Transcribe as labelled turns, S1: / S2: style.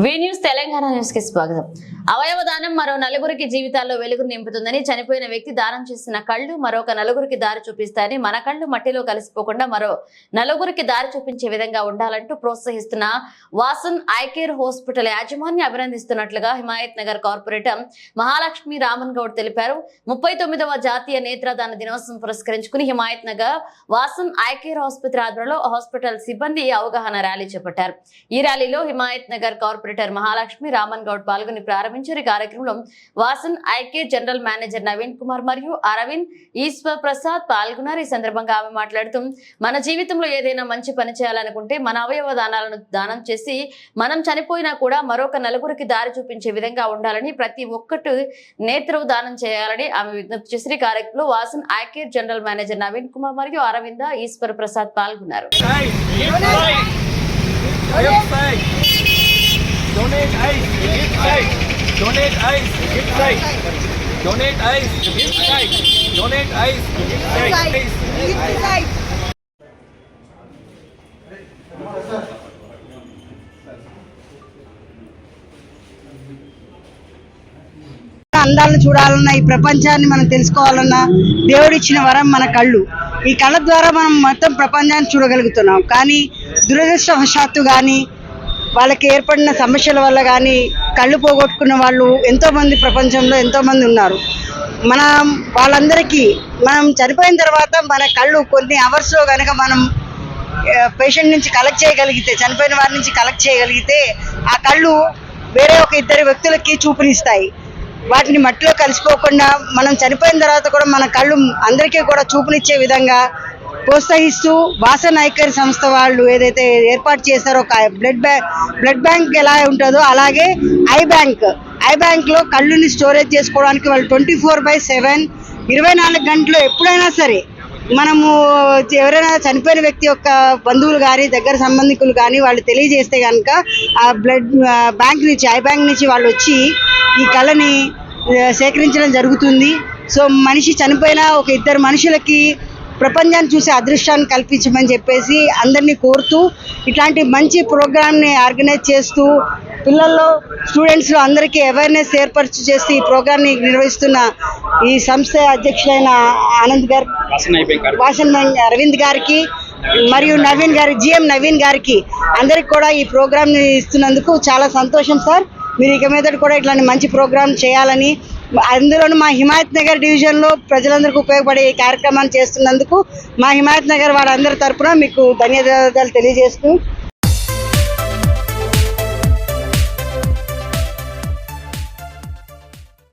S1: వి news Telangana news కి స్వాగతం. అవయవ దానం మరో నలుగురికి జీవితాల్లో వెలుగు నింపుతుందని, చనిపోయిన వ్యక్తి దానం చేసిన కళ్ళు మరొక నలుగురికి దారి చూపిస్తాయని, మన కళ్ళు మట్టిలో కలిసిపోకుండా మరో నలుగురికి దారి చూపించే విధంగా ఉండాలంటూ ప్రోత్సహిస్తున్న వాసన్ ఐ కేర్ హాస్పిటల్ యాజమాన్యాన్ని అభినందిస్తున్నట్లుగా హిమాయత్ నగర్ కార్పొరేటర్ మహాలక్ష్మి రామన్ గౌడ్ తెలిపారు. 39వ జాతీయ నేత్రదాన దినోత్సవం పురస్కరించుకుని హిమాయత్ నగర్ వాసన్ ఐ కేర్ ఆసుపత్రి ఆధ్వర్యంలో హాస్పిటల్ సిబ్బంది అవగాహన ర్యాలీ చేపట్టారు. ఈ ర్యాలీలో హిమాయత్ నగర్ కార్పొరేటర్ మహాలక్ష్మి రామన్ గౌడ్ పాల్గొని ప్రారంభించారు. ఈ కార్యక్రమంలో Vasan IK general manager Naveen Kumar మరియు అరవింద్ ఈశ్వర్ ప్రసాద్ పాల్గొన్నారు. ఈ సందర్భంగా ఆమె మాట్లాడుతూ, మన జీవితంలో ఏదైనా మంచి పని చేయాలనుకుంటే మన అవయవ దానాలను దానం చేసి మనం చనిపోయినా కూడా మరొక నలుగురికి దారి చూపించే విధంగా ఉండాలని, ప్రతి ఒక్కటి నేత్ర దానం చేయాలని ఆమె విజ్ఞప్తి చేసిన కార్యక్రమంలో Vasan IK general manager Naveen Kumar మరియు అరవింద్ ఈశ్వర్ ప్రసాద్ పాల్గొన్నారు.
S2: Donate eyes, gift sight. Donate eyes, gift sight. Donate eyes, gift sight. Donate eyes, gift sight. Gift sight.
S3: అందాలను చూడాలన్నా, ఈ ప్రపంచాన్ని మనం తెలుసుకోవాలన్నా దేవుడిచ్చిన వరం మన కళ్ళు. ఈ కళ్ళ ద్వారా మనం మొత్తం ప్రపంచాన్ని చూడగలుగుతున్నాం. కానీ దురదృష్టవశాత్తు కానీ వాళ్ళకి ఏర్పడిన సమస్యల వల్ల కానీ కళ్ళు పోగొట్టుకున్న వాళ్ళు ఎంతోమంది ప్రపంచంలో ఎంతోమంది ఉన్నారు. వాళ్ళందరికీ మనం చనిపోయిన తర్వాత మన కళ్ళు కొన్ని అవర్స్లో కనుక మనం పేషెంట్ నుంచి కలెక్ట్ చేయగలిగితే, చనిపోయిన వారి నుంచి కలెక్ట్ చేయగలిగితే ఆ కళ్ళు వేరే ఒక ఇద్దరు వ్యక్తులకి చూపునిస్తాయి. వాటిని మట్టిలో కలిసిపోకుండా మనం చనిపోయిన తర్వాత కూడా మన కళ్ళు అందరికీ కూడా చూపునిచ్చే విధంగా ప్రోత్సహిస్తూ వాసన్ ఐ కేర్ సంస్థ వాళ్ళు ఏదైతే ఏర్పాటు చేశారో, బ్లడ్ బ్యాంక్ ఎలా ఉంటుందో అలాగే ఐ బ్యాంక్లో కళ్ళుని స్టోరేజ్ చేసుకోవడానికి వాళ్ళు 24/7 24 గంటలు ఎప్పుడైనా సరే మనము ఎవరైనా చనిపోయిన వ్యక్తి యొక్క బంధువులు కానీ దగ్గర సంబంధికులు కానీ వాళ్ళు తెలియజేస్తే కనుక ఆ బ్లడ్ బ్యాంక్ నుంచి, ఐ బ్యాంక్ నుంచి వాళ్ళు వచ్చి ఈ కళని సేకరించడం జరుగుతుంది. సో మనిషి చనిపోయిన ఒక ఇద్దరు మనుషులకి ప్రపంచాన్ని చూసే అదృష్టాన్ని కల్పించమని చెప్పేసి అందరినీ కోరుతూ ఇట్లాంటి మంచి ప్రోగ్రామ్ని ఆర్గనైజ్ చేస్తూ పిల్లల్లో, స్టూడెంట్స్లో అందరికీ అవేర్నెస్ ఏర్పరచు చేసి ఈ ప్రోగ్రామ్ని నిర్వహిస్తున్న ఈ సంస్థ అధ్యక్షులైన ఆనంద్ గారు, వాసన్ అరవింద్ గారికి మరియు నవీన్ గారి, జిఎం నవీన్ గారికి అందరికి కూడా ఈ ప్రోగ్రామ్ని ఇస్తున్నందుకు చాలా సంతోషం సార్. మీరు ఇక మీద కూడా ఇట్లాంటి మంచి ప్రోగ్రామ్ చేయాలని, అందులోనూ మా హిమాయత్ నగర్ డివిజన్లో ప్రజలందరికీ ఉపయోగపడే ఈ కార్యక్రమాన్ని చేస్తున్నందుకు మా హిమాయత్ నగర్ వాళ్ళందరి తరఫున మీకు ధన్యవాదాలు తెలియజేస్తూ